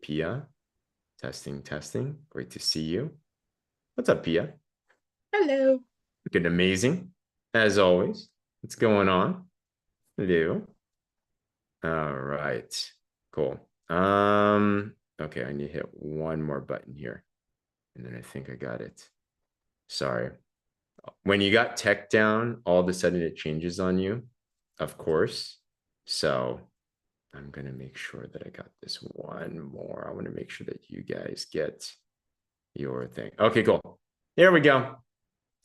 Pia. Testing, testing. Great to see you. What's up, Pia? Hello. Looking amazing, as always. What's going on? Hello. All right. Cool. Okay, I need to hit one more button here, and then I think I got it. Sorry. When you got tech down, all of a sudden it changes on you, of course. So I'm gonna make sure that I got this one more. I want to make sure that you guys get your thing. Okay, cool. There we go.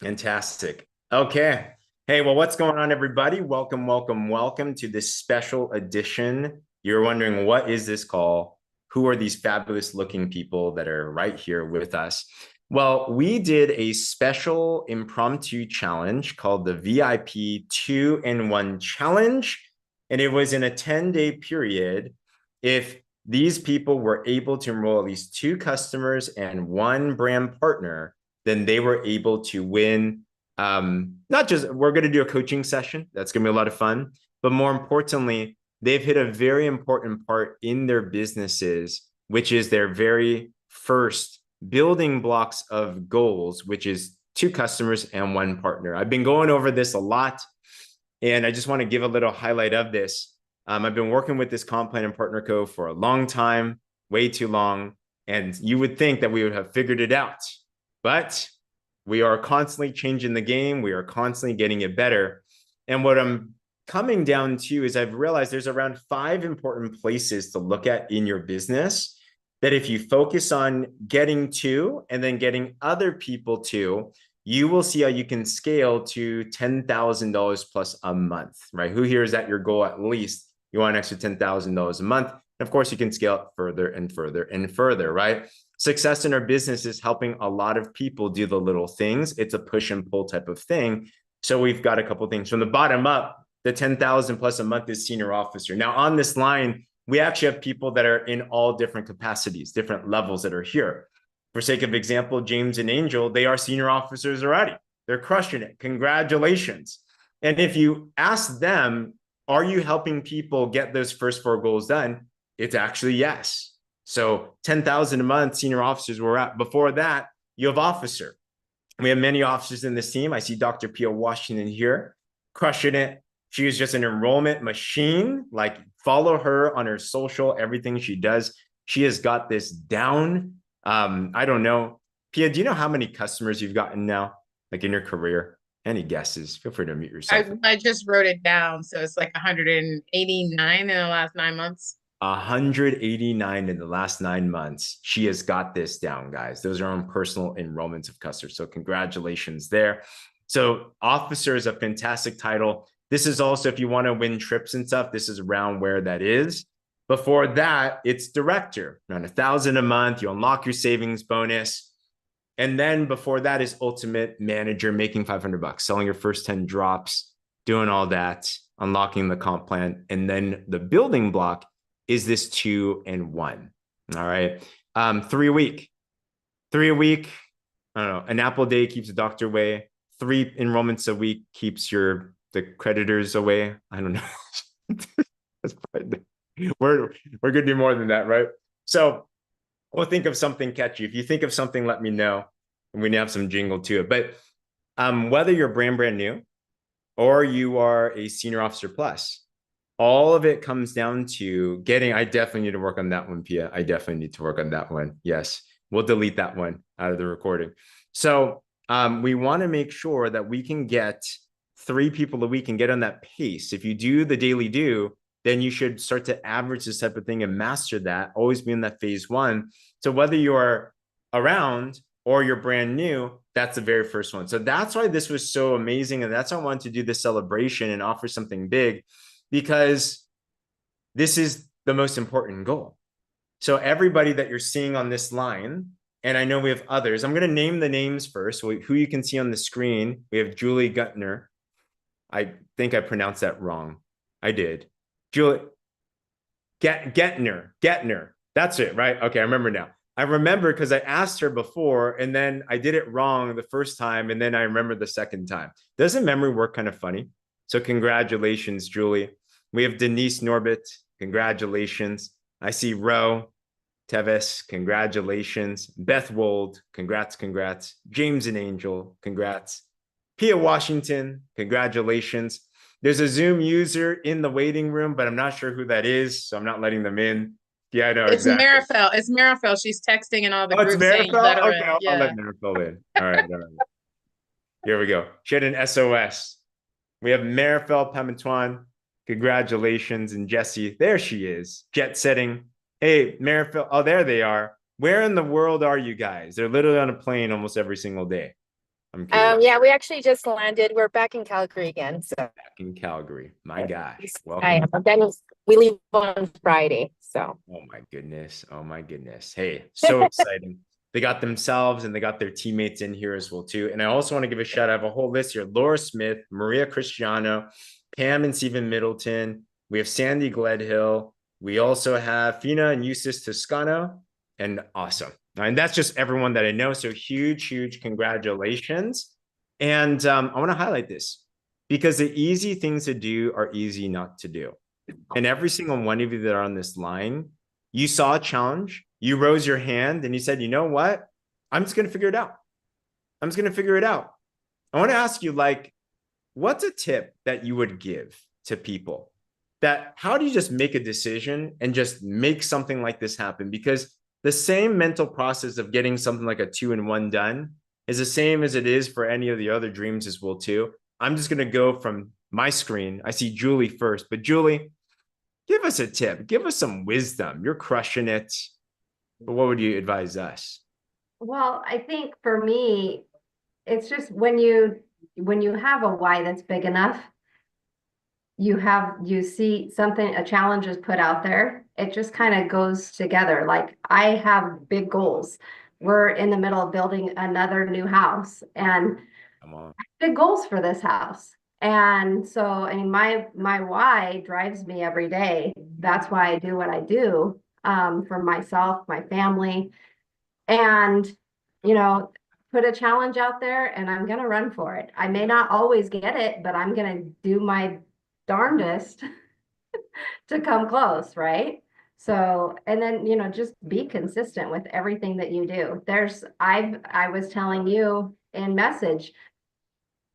Fantastic. Okay. Hey, well, what's going on, everybody? Welcome, welcome, welcome to this special edition. You're wondering, what is this call? Who are these fabulous looking people that are right here with us? Well, we did a special impromptu challenge called the VIP 2-in-1 challenge. And it was in a 10-day period. If these people were able to enroll at least 2 customers and 1 brand partner, then they were able to win. Not just, we're going to do a coaching session. That's going to be a lot of fun. But more importantly, they've hit a very important part in their businesses, which is their very first building blocks of goals, which is 2 customers and 1 partner. I've been going over this a lot, and I just want to give a little highlight of this. I've been working with this Comp Plan and Partner Co. for a long time, way too long. And you would think that we would have figured it out. But we are constantly changing the game. We are constantly getting it better. And what I'm coming down to is I've realized there's around 5 important places to look at in your business that if you focus on getting to and then getting other people to, you will see how you can scale to $10,000 plus a month, right? Who here is at your goal at least? You want an extra $10,000 a month. And of course, you can scale it further and further and further, right? Success in our business is helping a lot of people do the little things. It's a push and pull type of thing. So we've got a couple of things from the bottom up. The 10,000 plus a month is senior officer. Now on this line, we actually have people that are in all different capacities, different levels that are here. For sake of example, James and Angel, they are senior officers already. They're crushing it. Congratulations. And if you ask them, are you helping people get those first 4 goals done? It's actually yes. So 10,000 a month, senior officers we're at. Before that, you have officer. We have many officers in this team. I see Dr. Pia Washington here, crushing it. She is just an enrollment machine. Like, follow her on her social, everything she does. She has got this down. I don't know. Pia, do you know how many customers you've gotten now, like in your career? Any guesses? Feel free to mute yourself. I just wrote it down. So it's like 189 in the last 9 months. 189 in the last 9 months. She has got this down, guys. Those are on personal enrollments of customers. So congratulations there. So officer is a fantastic title. This is also, if you want to win trips and stuff, this is around where that is. Before that, it's director, around 1,000 a month. You unlock your savings bonus. And then before that is ultimate manager, making $500, selling your first 10 drops, doing all that, unlocking the comp plan. And then the building block is this 2-in-1. All right. 3 a week. I don't know. An apple a day keeps the doctor away. 3 enrollments a week keeps the creditors away. I don't know. That's probably, we're gonna do more than that, right? So we'll think of something catchy. If you think of something, let me know. And we have some jingle to it. But whether you're brand new or you are a senior officer plus, all of it comes down to getting, I definitely need to work on that one, Pia. I definitely need to work on that one. Yes, we'll delete that one out of the recording. So we want to make sure that we can get 3 people a week and get on that pace. If you do the daily do, then you should start to average this type of thing and master that, always be in that phase 1. So whether you're around or you're brand new, that's the very first one. So that's why this was so amazing. And that's why I wanted to do this celebration and offer something big, because this is the most important goal. So everybody that you're seeing on this line, and I know we have others, I'm going to name the names first, who you can see on the screen. We have Julie Guttner. I think I pronounced that wrong. I did. Julie Getner. That's it, right? Okay, I remember now. I remember because I asked her before, and then I did it wrong the first time, and then I remember the second time. Doesn't memory work kind of funny? So congratulations, Julie. We have Denise Norbit. Congratulations. I see Ro. Tevis, congratulations. Beth Wold, congrats, congrats. James and Angel, congrats. Pia Washington, congratulations. There's a Zoom user in the waiting room, but I'm not sure who that is, so I'm not letting them in. Yeah, I know It's exactly. Marifel. It's Marifel. She's texting in all the Oh, it's groups saying let Marifel? her Okay, in. I'll let Yeah. Marifel in. All right, all right. Here we go. She had an SOS. We have Marifel Pamantuan. Congratulations. And Jesse, there she is. Jet setting. Hey, Marifel. Oh, there they are. Where in the world are you guys? They're literally on a plane almost every single day. I'm curious. Yeah, we actually just landed. We're back in Calgary again. So Back in Calgary. My gosh. I Welcome. am. Then we leave on Friday. So Oh my goodness. Oh my goodness. Hey, so exciting. They got themselves and they got their teammates in here as well too. And I also want to give a shout out. I have a whole list here. Laura Smith, Maria Cristiano, Pam and Stephen Middleton. We have Sandy Gledhill. We also have Fina and Eustace Toscano. And awesome. And that's just everyone that I know. So huge, huge congratulations. And I want to highlight this because the easy things to do are easy not to do. And every single one of you that are on this line, you saw a challenge, you rose your hand and you said, you know what? I'm just going to figure it out. I'm just going to figure it out. I want to ask you, like, what's a tip that you would give to people that how do you just make a decision and just make something like this happen? Because the same mental process of getting something like a 2-in-1 done is the same as it is for any of the other dreams as well too. I'm just going to go from my screen. I see Julie first, but Julie, give us a tip. Give us some wisdom. You're crushing it. But what would you advise us? Well, I think for me, it's just when you have a why that's big enough, you see something, a challenge is put out there, it just kind of goes together. Like I have big goals. We're in the middle of building another new house and Come on. big goals for this house. And so, I mean, my why drives me every day. That's why I do what I do, for myself, my family, and, you know, put a challenge out there and I'm going to run for it. I may not always get it, but I'm going to do my darndest to come close, right? So, and then, you know, just be consistent with everything that you do. I was telling you in message,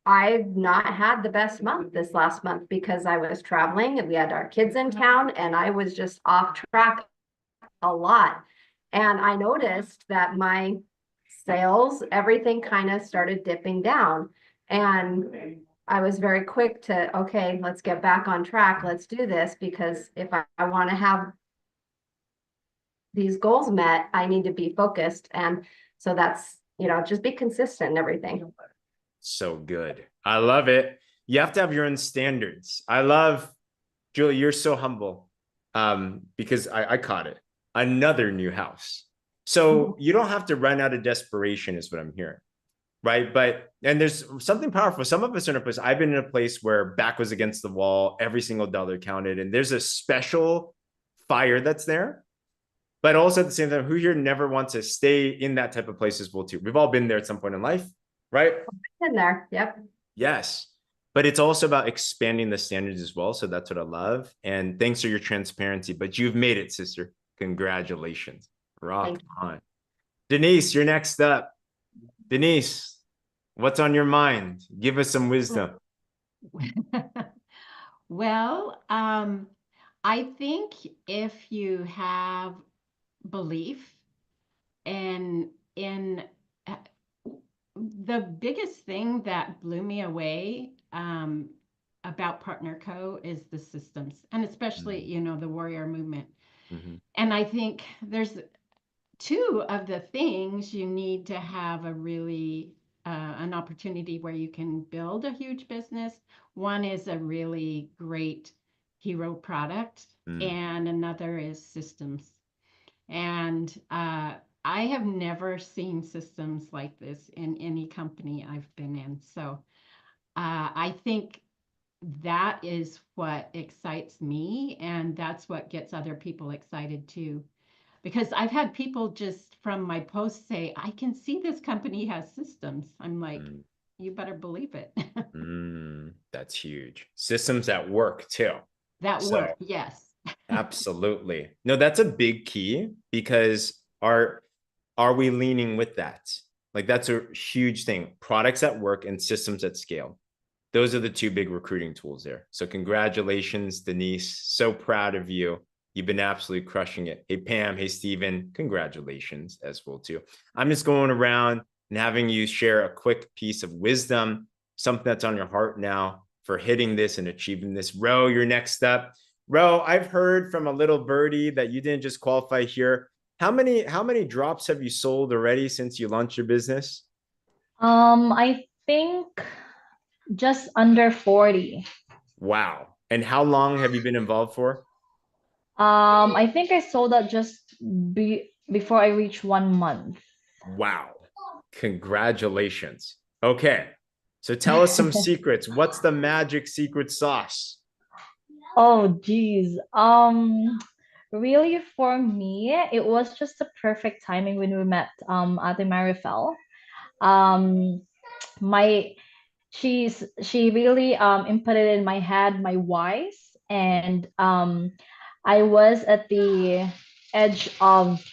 I've not had the best month this last month because I was traveling and we had our kids in town and I was just off track a lot. And I noticed that my sales, everything kind of started dipping down. And I was very quick to, okay, let's get back on track. Let's do this because if I want to have these goals met, I need to be focused. And so that's, you know, just be consistent in everything. So good. I love it. You have to have your own standards. I love, Julie, you're so humble. Because I caught it. Another new house. So you don't have to run out of desperation, is what I'm hearing. Right. But, and there's something powerful. Some of us are in a place, I've been in a place where back was against the wall, every single dollar counted. And there's a special fire that's there. But also at the same time, who here never wants to stay in that type of place as well too? We've all been there at some point in life, right? In there. Yep. Yes. But it's also about expanding the standards as well. So that's what I love. And thanks for your transparency, but you've made it, sister. Congratulations. Rock on. Denise, you're next up. Denise, what's on your mind? Give us some wisdom. Well, I think if you have belief and in the biggest thing that blew me away about PartnerCo is the systems, and especially, you know, the warrior movement. And I think there's two of the things you need to have a really an opportunity where you can build a huge business. One is a really great hero product, and another is systems. And I have never seen systems like this in any company I've been in. So I think that is what excites me, and that's what gets other people excited too. Because I've had people just from my posts say, I can see this company has systems. I'm like, you better believe it. That's huge. Systems that work too. That work, yes. Absolutely. No, that's a big key because are we leaning with that? Like that's a huge thing. Products at work and systems at scale. Those are the two big recruiting tools there. So congratulations, Denise. So proud of you. You've been absolutely crushing it. Hey, Pam. Hey, Steven. Congratulations as well, too. I'm just going around and having you share a quick piece of wisdom, something that's on your heart now for hitting this and achieving this. Ro, your next step. Ro, I've heard from a little birdie that you didn't just qualify here. How many drops have you sold already since you launched your business? I think just under 40. Wow. And how long have you been involved for? I think I sold out just before I reached 1 month. Wow. Congratulations. Okay. So tell us some secrets. What's the magic secret sauce? Oh, geez. Really for me, it was just the perfect timing when we met Ate Marifel. Um, my she really inputted in my head my whys, and I was at the edge of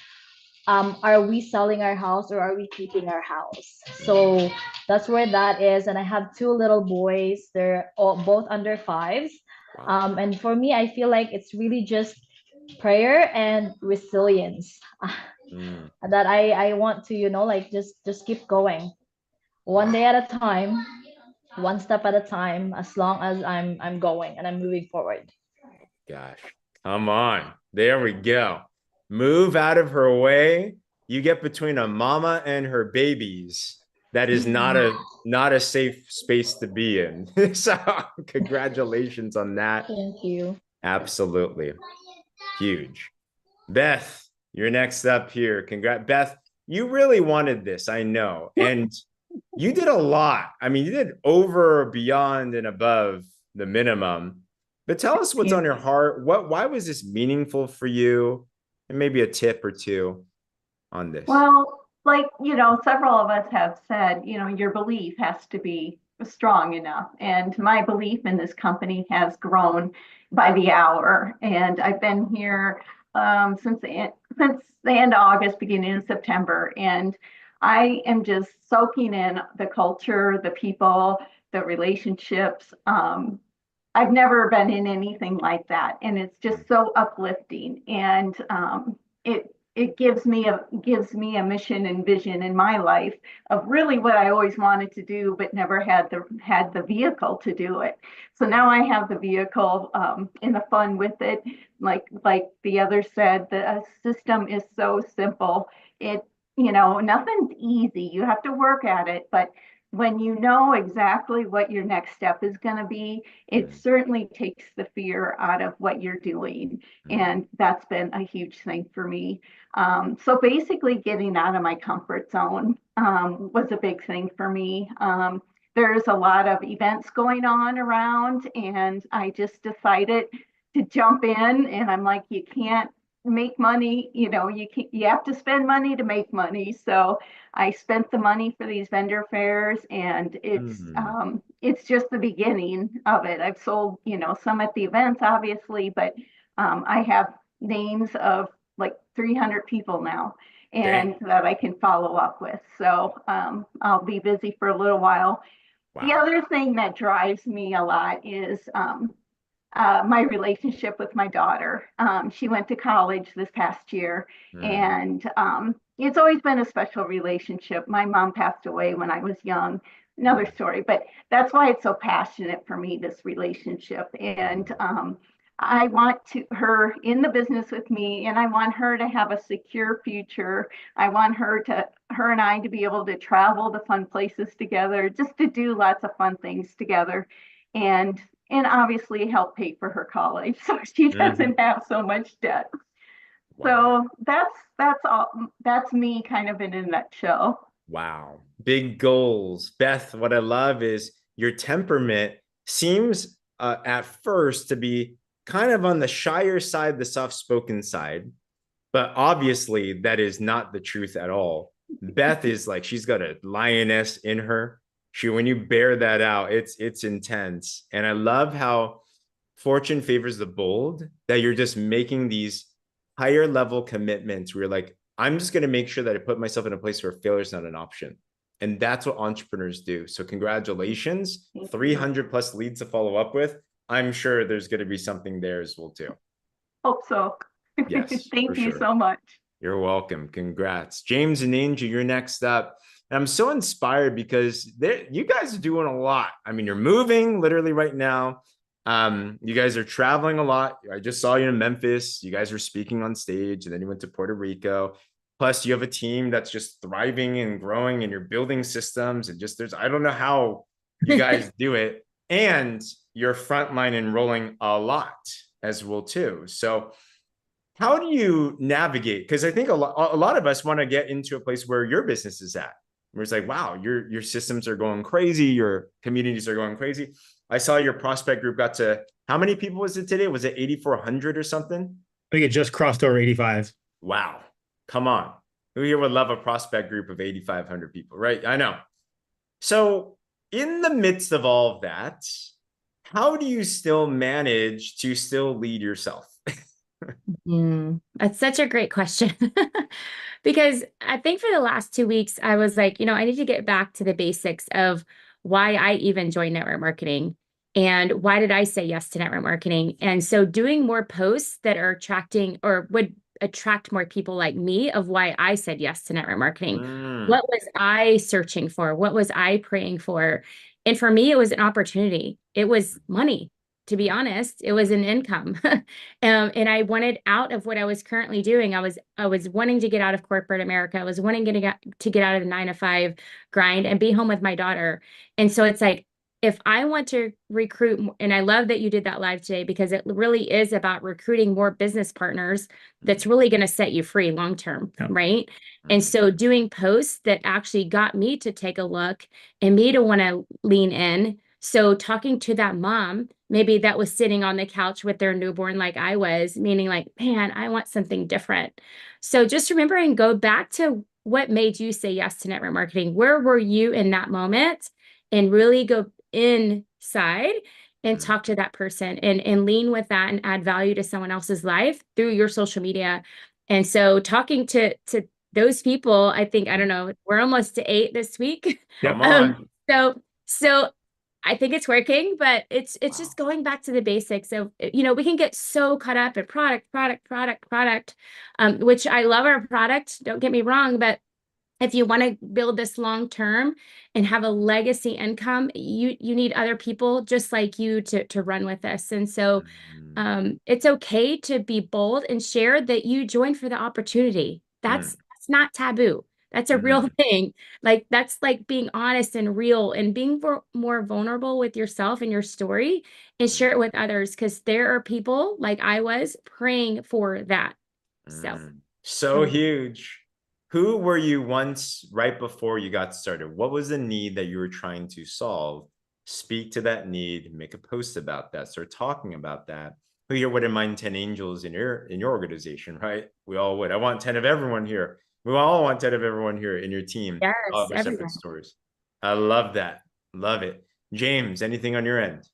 are we selling our house or are we keeping our house? So that's where that is. And I have two little boys. They're both under fives. Wow. And for me, I feel like it's really just prayer and resilience Mm, that I want to, like just keep going one wow. day at a time, one step at a time, as long as I'm going and I'm moving forward. Gosh. Come on. There we go. Move out of her way. You get between a mama and her babies. That is not a safe space to be in. So congratulations on that. Thank you. Absolutely. Huge. Beth, you're next up here. Congrats. Beth, you really wanted this, I know. And you did a lot. I mean, you did over, beyond, and above the minimum. But tell us what's on your heart. Why was this meaningful for you? And maybe a tip or two on this. Well, like, several of us have said, your belief has to be strong enough. And my belief in this company has grown by the hour. And I've been here since the end of August, beginning of September. And I am just soaking in the culture, the people, the relationships. I've never been in anything like that, and it's just so uplifting. And it gives me a mission and vision in my life of really what I always wanted to do, but never had the vehicle to do it. So now I have the vehicle and the fun with it. Like the other said, the system is so simple. Nothing's easy. You have to work at it, but when you know exactly what your next step is going to be, it certainly takes the fear out of what you're doing. And that's been a huge thing for me. So basically getting out of my comfort zone was a big thing for me. There's a lot of events going on around, and I just decided to jump in, and I'm like, you can't make money, you have to spend money to make money. So I spent the money for these vendor fairs, and it's just the beginning of it. I've sold, some at the events, obviously, but I have names of like 300 people now, and that I can follow up with. So I'll be busy for a little while. Wow. The other thing that drives me a lot is my relationship with my daughter. She went to college this past year, and it's always been a special relationship. My mom passed away when I was young, another story, but that's why it's so passionate for me, this relationship. And I want her in the business with me, and I want her to have a secure future. I want her and I to be able to travel to fun places together, just to do lots of fun things together. And obviously help pay for her college so she doesn't have so much debt. Wow. So that's all. That's me kind of in a nutshell. Wow. Big goals. Beth, what I love is your temperament seems at first to be kind of on the shyer side, the soft-spoken side, but obviously that is not the truth at all. Beth is like, she's got a lioness in her. When you bear that out, it's intense. And I love how fortune favors the bold, that you're just making these higher level commitments where you're like, I'm just going to make sure that I put myself in a place where failure is not an option. And that's what entrepreneurs do. So congratulations, 300 plus leads to follow up with. I'm sure there's going to be something there as well too. Hope so. Yes, Thank for you sure. so much. You're welcome. Congrats. James and Angie, you're next up. And I'm so inspired because you guys are doing a lot. I mean, you're moving literally right now. You guys are traveling a lot. I just saw you in Memphis. You guys were speaking on stage, and then you went to Puerto Rico. Plus, you have a team that's just thriving and growing, and you're building systems. And just I don't know how you guys do it. And you're frontline enrolling a lot as well too. So how do you navigate? Because I think a lot of us want to get into a place where your business is at, where it's like, wow, your systems are going crazy, your communities are going crazy. I saw your prospect group got to, how many people was it today? Was it 8,400 or something? I think it just crossed over 85. Wow. Come on. Who here would love a prospect group of 8,500 people, right? I know. So in the midst of all of that, how do you still manage to still lead yourself? That's such a great question. Because I think for the last 2 weeks, I was like, I need to get back to the basics of why I even joined network marketing and why did I say yes to network marketing. And so doing more posts that are attracting or would attract more people like me of why I said yes to network marketing. What was I searching for? What was I praying for? And for me, it was an opportunity. It was money. To be honest, it was an income. And I wanted out of what I was currently doing. I was wanting to get out of corporate America. I was wanting to get out of the 9 to 5 grind and be home with my daughter. And so it's like, if I want to recruit, and I love that you did that live today, because it really is about recruiting more business partners that's really going to set you free long term, right? And so doing posts that actually got me to take a look and me to want to lean in. So talking to that mom, maybe that was sitting on the couch with their newborn like I was, meaning like, man, I want something different. So just remember and go back to what made you say yes to network marketing. Where were you in that moment? And really go inside and talk to that person and lean with that and add value to someone else's life through your social media. And so talking to those people, I think, I don't know, we're almost to 8 this week. Come on. So I think it's working, but it's just going back to the basics of, we can get so caught up in product, which I love our product, don't get me wrong, but if you want to build this long term and have a legacy income, you need other people just like you to run with this. And so it's okay to be bold and share that you joined for the opportunity. That's not taboo. That's a real thing. Like, that's like being honest and real and being more vulnerable with yourself and your story, and share it with others, because there are people like I was praying for that. So huge. Who were you once right before you got started? What was the need that you were trying to solve? Speak to that need, make a post about that, start talking about that. Who here wouldn't mind 10 angels in your organization, right? We all would. I want 10 of everyone here. We all want 10 of everyone here in your team. Yes, all of our separate stories. I love that. Love it. James, anything on your end?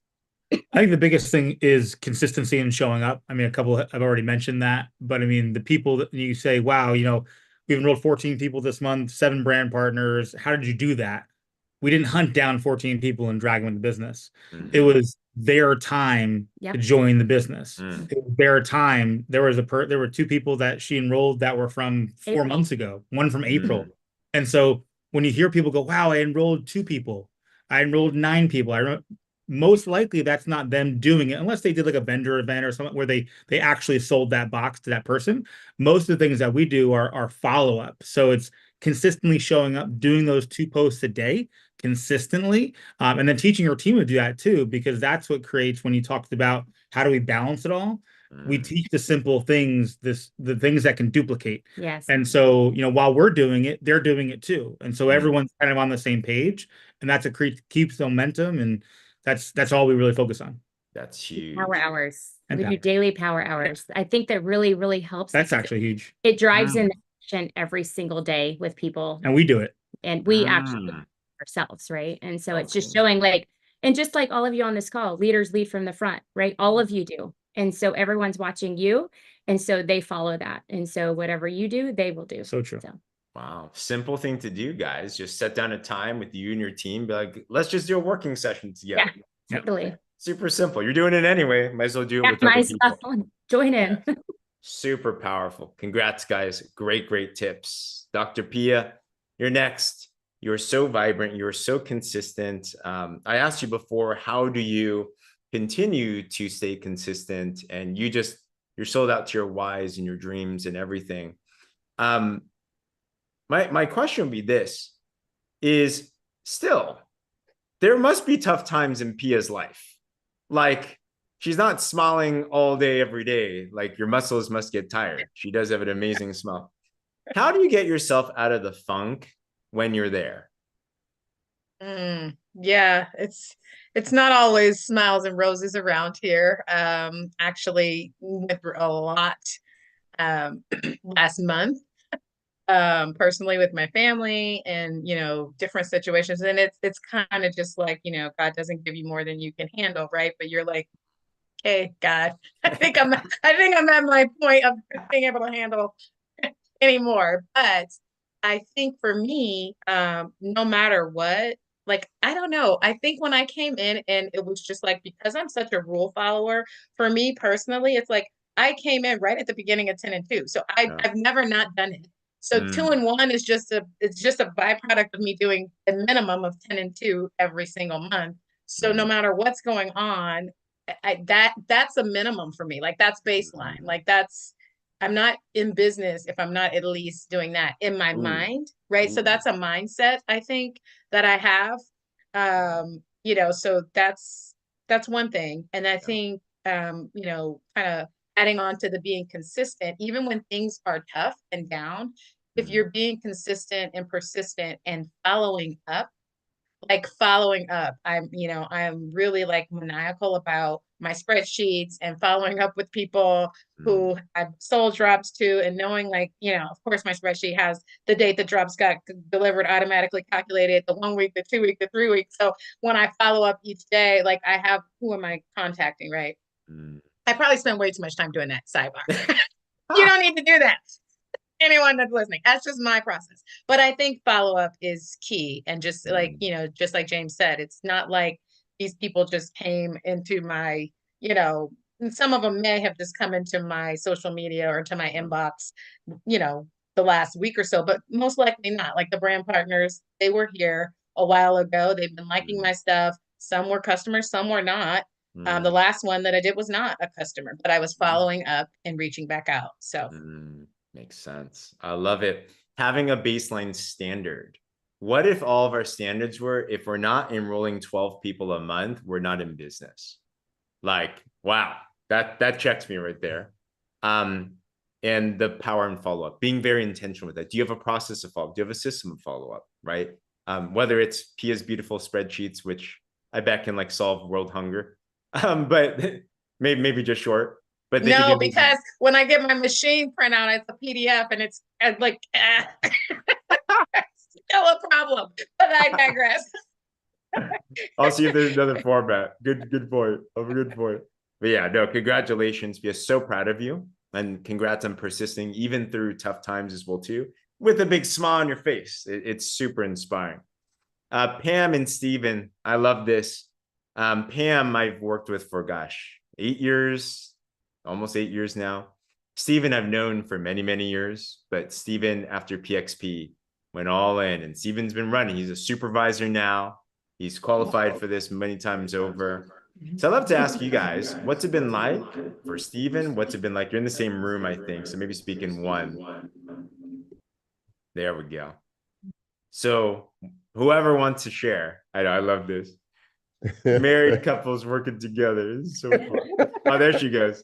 I think the biggest thing is consistency and showing up. I mean, a couple I've already mentioned that, but I mean, the people that you say, wow, we've enrolled 14 people this month, 7 brand partners. How did you do that? We didn't hunt down 14 people and drag them into business. It was their time to join the business. It was their time. There were 2 people that she enrolled that were from 4 months ago, one from April. And so when you hear people go, wow, I enrolled 2 people, I enrolled 9 people, most likely that's not them doing it, unless they did like a vendor event or something where they actually sold that box to that person. Most of the things that we do are follow-up. So it's consistently showing up, doing those 2 posts a day consistently, and then teaching your team to do that too, because that's what creates, when you talked about how do we balance it all, we teach the simple things, the things that can duplicate. Yes. And so, while we're doing it, they're doing it too. And so everyone's kind of on the same page, and that's keeps momentum, and that's all we really focus on. That's huge. Power hours. And We do daily power hours. I think that really, really helps. That's actually huge. It drives in action every single day with people. And we do it. And we actually do it ourselves, right? And so it's just showing, like, And just like all of you on this call, leaders lead from the front, right? All of you do. And so everyone's watching you. And so they follow that. And so whatever you do, they will do. So true. Wow. Simple thing to do, guys. Just set down a time with you and your team. Be like, let's just do a working session together. Yeah, totally. Super simple. You're doing it anyway. Might as well do it with other Nice. people. Join in. Super powerful. Congrats, guys. Great tips. Dr. Pia, you're next. You're so vibrant. You're so consistent. I asked you before, how do you continue to stay consistent? And you're sold out to your whys and your dreams and everything. My question would be this, is still, there must be tough times in Pia's life. Like, she's not smiling all day, every day. Like, your muscles must get tired. She does have an amazing smile. How do you get yourself out of the funk when you're there? Yeah, it's not always smiles and roses around here. Actually went through a lot last month. Personally with my family and, different situations. And it's kind of just like, God doesn't give you more than you can handle, right? But you're like, hey, God, I think I'm at my point of being able to handle anymore. But I think for me, no matter what, like, I don't know. I think when I came in and it was just like, because I'm such a rule follower, for me personally, it's like I came in right at the beginning of 10 and 2. So I've never not done it. So 2 and 1 is just a byproduct of me doing a minimum of 10 and 2 every single month. So no matter what's going on, that's a minimum for me. Like, that's baseline. Like, I'm not in business if I'm not at least doing that in my mind, right? So that's a mindset, I think, that I have. So that's one thing. And I think kind of adding on to the being consistent, even when things are tough and down, if you're being consistent and persistent and following up, I'm really like maniacal about my spreadsheets and following up with people who I've sold drops to, and knowing, like, of course my spreadsheet has the date the drops got delivered automatically calculated, the 1 week, the 2 week, the 3 week. So when I follow up each day, like, I have, who am I contacting, right? I probably spend way too much time doing that. Sidebar. You don't need to do that. Anyone that's listening, that's just my process. But I think follow-up is key. And just like, just like James said, it's not like these people just came into my, some of them may have just come into my social media or to my inbox, the last week or so, but most likely not. Like, the brand partners, they were here a while ago. They've been liking my stuff. Some were customers, some were not. The last one that I did was not a customer, but I was following up and reaching back out. So makes sense. I love it. Having a baseline standard. What if all of our standards were, if we're not enrolling 12 people a month, we're not in business? Like, wow, that checks me right there. And the power and follow-up, being very intentional with that. Do you have a process of follow-up? Do you have a system of follow-up, right? Whether it's Pia's beautiful spreadsheets, which I bet can like solve world hunger, but maybe just short. But no, because when I get my machine printout, it's a PDF, and it's like still a problem. But I digress. I'll see if there's another format. Good point. A good point. But yeah, no, congratulations. We are so proud of you, and congrats on persisting even through tough times as well too, with a big smile on your face. It's super inspiring. Pam and Steven, I love this. Pam, I've worked with for 8 years. Almost 8 years now. Steven, I've known for many years, but Steven, after PXP, went all in, and Steven's been running. He's a supervisor now. He's qualified for this many times over. So I'd love to ask you guys, what's it been like for Steven? What's it been like? You're in the same room, I think. So maybe speak in one. There we go. So whoever wants to share, I love this. Married couples working together. It's so fun. Oh, there she goes.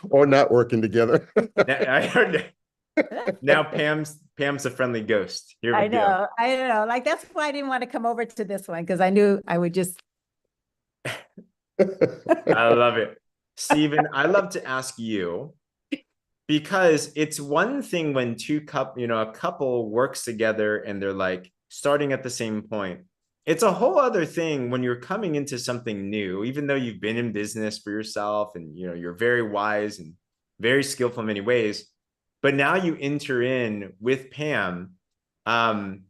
Or not working together. Now Pam's a friendly ghost. Here we go. I know. Like, that's why I didn't want to come over to this one, because I knew I would just. I love it. Steven, I love to ask you, because it's one thing when a couple works together and they're like, starting at the same point. It's a whole other thing when you're coming into something new, even though you've been in business for yourself and you're very wise and very skillful in many ways. But now you enter in with Pam, and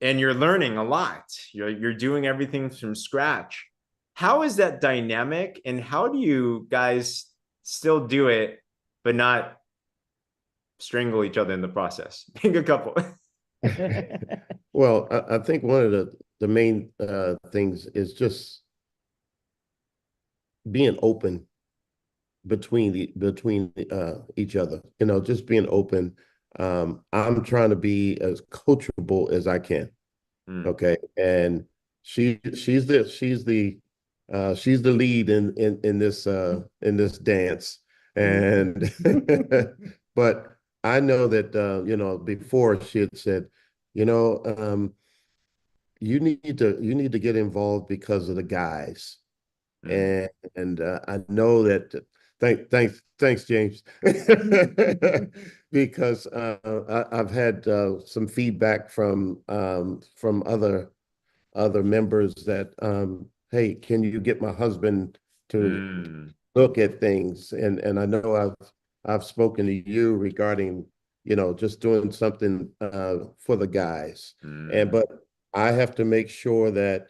you're learning a lot. You're doing everything from scratch. How is that dynamic, and how do you guys still do it but not strangle each other in the process? Pick a couple. Well, I think one of the main things is just being open between each other. Just being open. I'm trying to be as coachable as I can. Okay, and she's the lead in this dance, and but I know that before she had said, you need to get involved because of the guys, and I know that. Thanks, James. Because I've had some feedback from other members that hey, can you get my husband to look at things? And I know I've spoken to you regarding just doing something for the guys, but I have to make sure that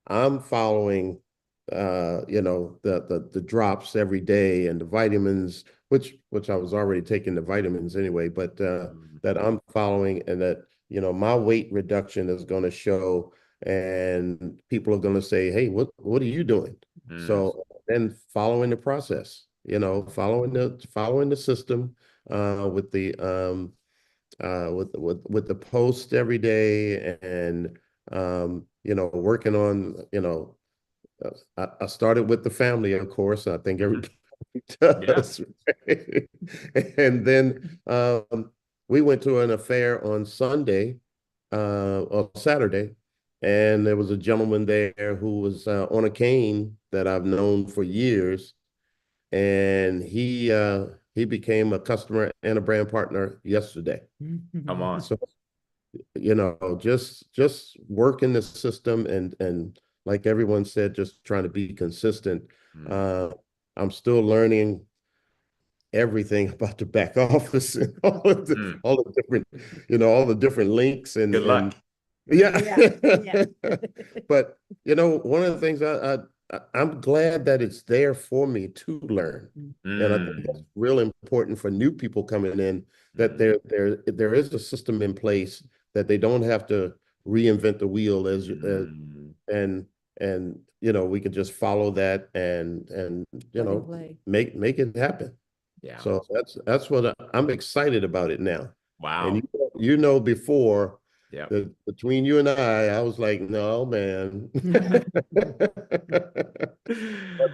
I'm following the drops every day and the vitamins, which I was already taking the vitamins anyway, but that I'm following, and that my weight reduction is going to show, and people are going to say, hey, what are you doing? So then following the process, following the system, with the with the post every day, and working on I started with the family, of course. I think everybody does. Right? And then we went to an affair on Sunday, or Saturday, and there was a gentleman there who was on a cane that I've known for years, and he became a customer and a brand partner yesterday. Come on. So, just working the system, and like everyone said, just trying to be consistent. I'm still learning everything about the back office and all the different, all the different links and good luck. Yeah. But one of the things I'm glad that it's there for me to learn. And I think that's real important for new people coming in, that there is a system in place that they don't have to reinvent the wheel and we can just follow that and make it happen. Yeah. So that's what I'm excited about it now. Wow. And before, yeah, between you and I was like, no, man.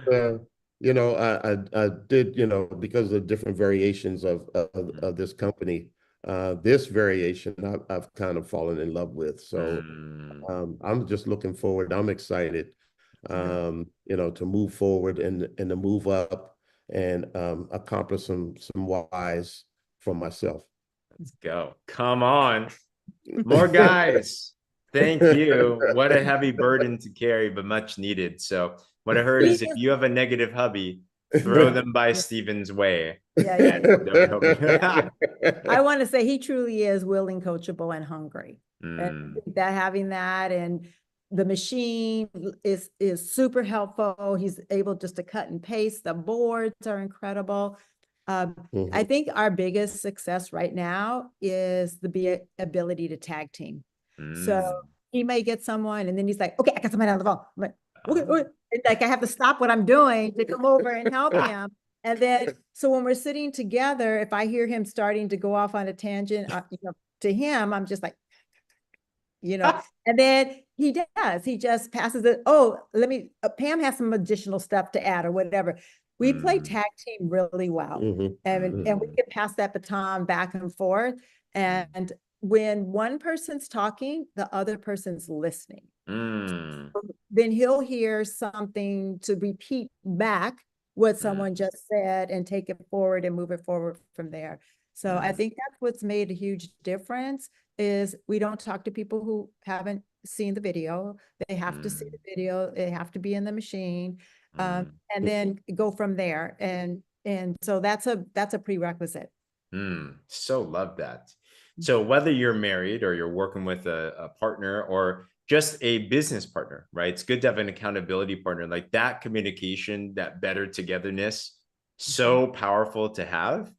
But I did, because of different variations of this company, this variation I've kind of fallen in love with. So I'm just looking forward. I'm excited, to move forward and to move up and accomplish some whys for myself. Let's go. Come on. More guys. Thank you. What a heavy burden to carry, but much needed. So what I heard is, if you have a negative hubby, throw them by Steven's way. I want to say he truly is willing, coachable, and hungry. And that having that, and the machine is super helpful. He's able just to cut and paste. The boards are incredible. I think our biggest success right now is the ability to tag team. So he may get someone, and then he's like, okay, I got somebody on the phone. I'm like, okay. Like I have to stop what I'm doing to come over and help him. And then, so when we're sitting together, if I hear him starting to go off on a tangent, to him, I'm just like, and then he just passes it. Oh, Pam has some additional stuff to add or whatever. We play tag team really well, and we can pass that baton back and forth. And when one person's talking, the other person's listening. Then he'll hear something to repeat back what someone just said and take it forward and move it forward from there. So I think that's what's made a huge difference is we don't talk to people who haven't seen the video. They have to see the video. They have to be in the machine, and then go from there. And so that's a prerequisite. So love that. So whether you're married or you're working with a partner or just a business partner, right? It's good to have an accountability partner. Like that communication, that better togetherness, so powerful to have.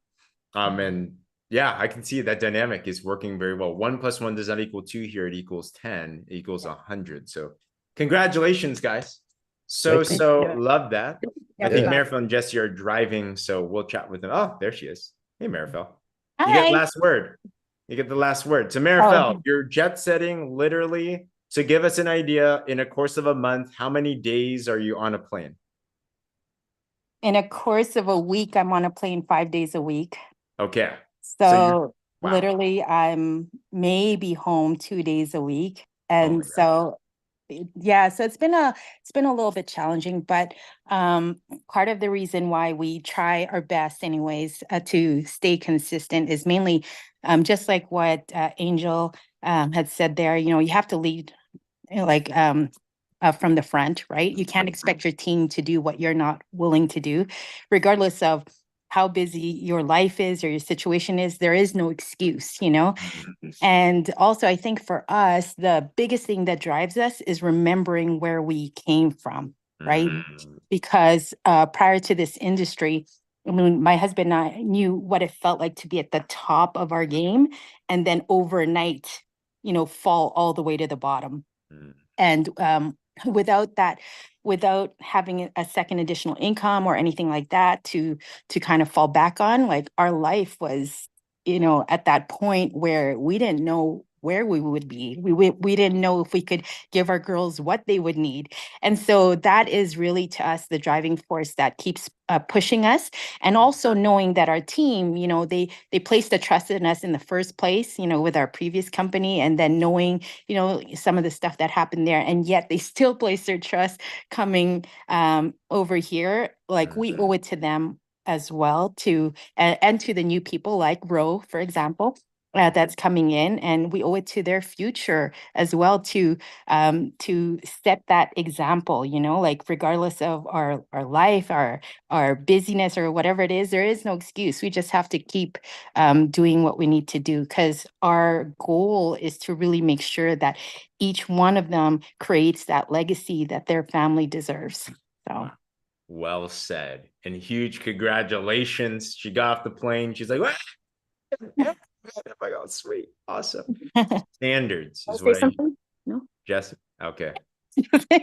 And yeah, I can see that dynamic is working very well. 1 + 1 does not equal 2 here. It equals 10, it equals 100. So congratulations, guys. So love that. I think Marifel and Jesse are driving, so we'll chat with them. Oh, there she is. Hey, Marifel. You get last word. You get the last word. So Marifel, you're jet setting literally. So give us an idea, in a course of a month, how many days are you on a plane? In a course of a week, I'm on a plane 5 days a week. Okay. So literally I'm maybe home 2 days a week. And so it's been a little bit challenging, but part of the reason why we try our best anyways to stay consistent is mainly just like what Angel had said there, you have to lead from the front, right? You can't expect your team to do what you're not willing to do, regardless of how busy your life is or your situation is. There is no excuse, And also, I think for us, the biggest thing that drives us is remembering where we came from, right? Because prior to this industry, I mean, my husband and I knew what it felt like to be at the top of our game and then overnight, fall all the way to the bottom. And without having a second additional income or anything like that to kind of fall back on, like our life was, at that point where we didn't know where we would be. We didn't know if we could give our girls what they would need. And so that is really to us the driving force that keeps pushing us. And also knowing that our team, they placed the trust in us in the first place, with our previous company, and then knowing, some of the stuff that happened there, and yet they still place their trust coming over here. Like we owe it to them as well and to the new people like Ro, for example, that's coming in, and we owe it to their future as well to set that example, like regardless of our life, our busyness or whatever it is, there is no excuse. We just have to keep doing what we need to do, because our goal is to really make sure that each one of them creates that legacy that their family deserves. So. Well said. And huge congratulations. She got off the plane. She's like, what? Oh my God, sweet. Awesome. Standards is what I need. No? Jesse. Okay.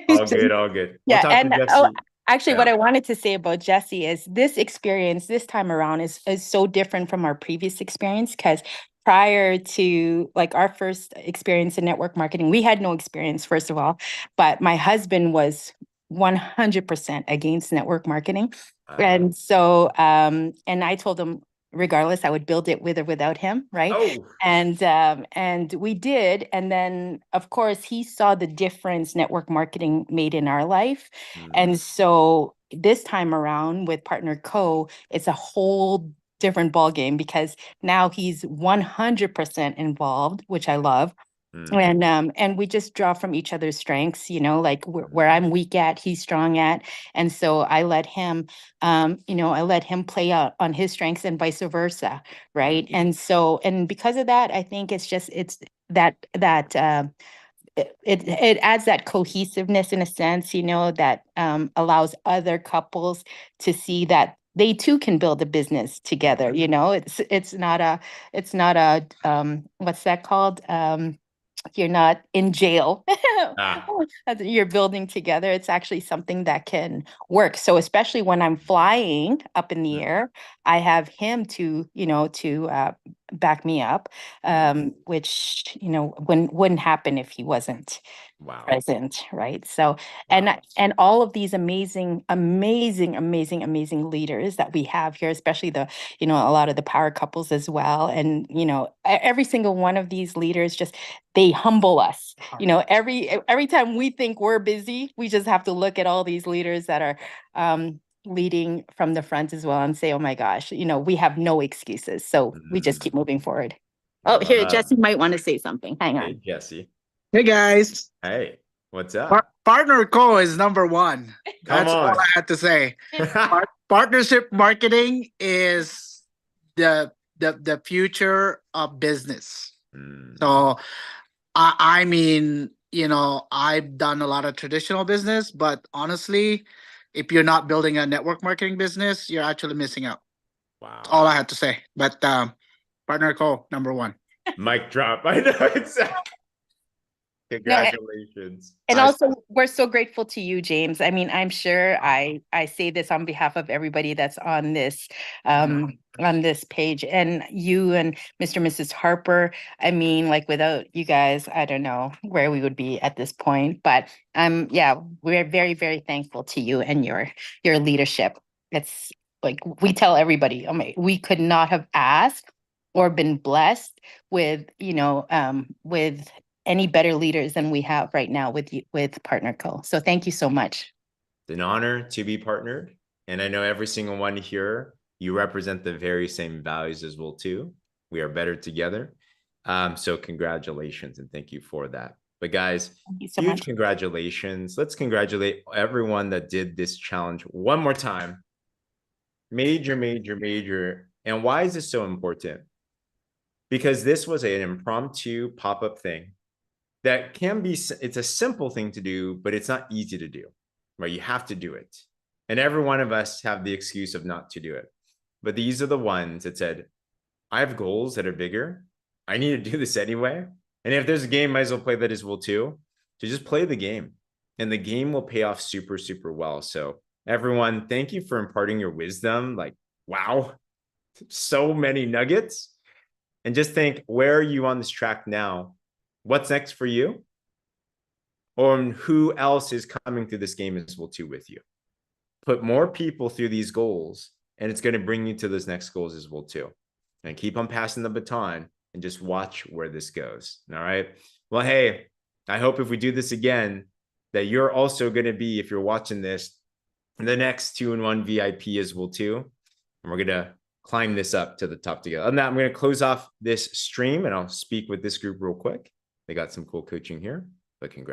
All good, all good. Yeah. We'll And actually, what I wanted to say about Jesse is this experience this time around is so different from our previous experience, because prior to like our first experience in network marketing, we had no experience, first of all, but my husband was 100% against network marketing. And so, and I told him, regardless, I would build it with or without him, right? And we did. And then, of course, he saw the difference network marketing made in our life. And so this time around with Partner Co, it's a whole different ballgame, because now he's 100% involved, which I love. And we just draw from each other's strengths, like where I'm weak at, he's strong at. And so I let him, play out on his strengths and vice versa. Right. And so, and because of that, I think it's that it adds that cohesiveness in a sense, that allows other couples to see that they too can build a business together. It's not a what's that called? You're not in jail. You're building together. It's actually something that can work. So especially when I'm flying up in the air, I have him to back me up, which wouldn't happen if he wasn't present, right? So and all of these amazing leaders that we have here, especially the a lot of the power couples as well, and every single one of these leaders they humble us. Every time we think we're busy, we just have to look at all these leaders that are leading from the front as well and say, oh my gosh, you know, we have no excuses. So we just keep moving forward. Oh, here, Jesse might want to say something. Hang Hey, on. Jesse. Hey guys, Hey, what's up? Partner Co is number one. Come That's all on. I had to say. Partnership marketing is the future of business. So I mean, you know, I've done a lot of traditional business, but honestly, if you're not building a network marketing business, you're actually missing out. Wow. That's all I had to say. But Partner Co, number one. Mic drop. I know exactly. Congratulations. And also, we're so grateful to you, James. I mean, I'm sure I say this on behalf of everybody that's on this page, and you and Mr. and Mrs. Harper. I mean, like without you guys, I don't know where we would be at this point. But yeah, we're very, very thankful to you and your leadership. It's like we tell everybody, we could not have asked or been blessed with, you know, with any better leaders than we have right now with you, with Partner Co. So thank you so much. It's an honor to be partnered. And I know every single one here, you represent the very same values as well too. We are better together. So congratulations and thank you for that. But guys, huge congratulations. Let's congratulate everyone that did this challenge one more time. Major, major, major. And why is this so important? Because this was an impromptu pop-up thing that can be, it's a simple thing to do, but it's not easy to do, right? You have to do it. And every one of us have the excuse of not to do it. But these are the ones that said, I have goals that are bigger. I need to do this anyway. And if there's a game, might as well play that as well too. So just play the game and the game will pay off super, super well. So everyone, thank you for imparting your wisdom. Like, wow, so many nuggets. And just think, where are you on this track now? What's next for you? Or who else is coming through this game as well too with you? Put more people through these goals and it's going to bring you to those next goals as well too. And keep on passing the baton and just watch where this goes. All right. Well, hey, I hope if we do this again, that you're also going to be, if you're watching this, the next 2-in-1 VIP as well too. And we're going to climb this up to the top together. Other than that, I'm going to close off this stream and I'll speak with this group real quick. They got some cool coaching here, but congrats.